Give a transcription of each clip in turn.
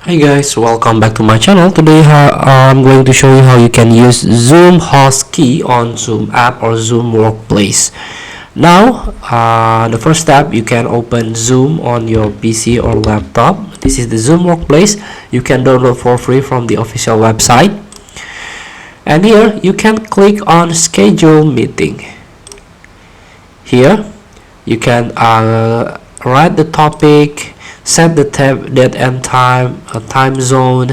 Hi guys, welcome back to my channel. Today I'm going to show you how you can use Zoom host key on Zoom app or Zoom Workplace. Now, the first step, you can open Zoom on your PC or laptop. This is the Zoom Workplace. You can download for free from the official website. And here, you can click on Schedule Meeting. Here, you can write the topic, set the date and time, time zone,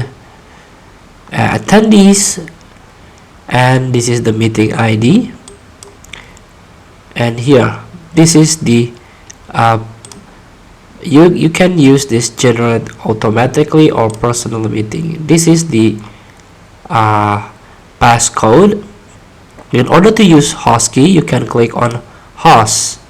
attendees, and this is the meeting ID. And here, this is the you can use this generate automatically or personal meeting. This is the passcode. In order to use host key, you can click on host.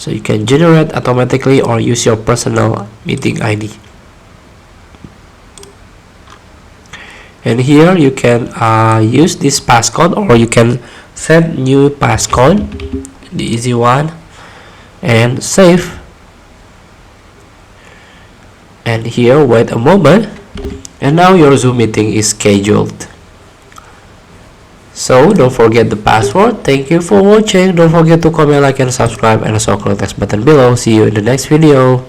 So you can generate automatically or use your personal meeting ID. And here you can use this passcode, or you can set new passcode, the easy one, and save. And here, wait a moment, and now your Zoom meeting is scheduled. So don't forget the password. Thank you for watching. Don't forget to comment, like, and subscribe, and also click the text button below. See you in the next video.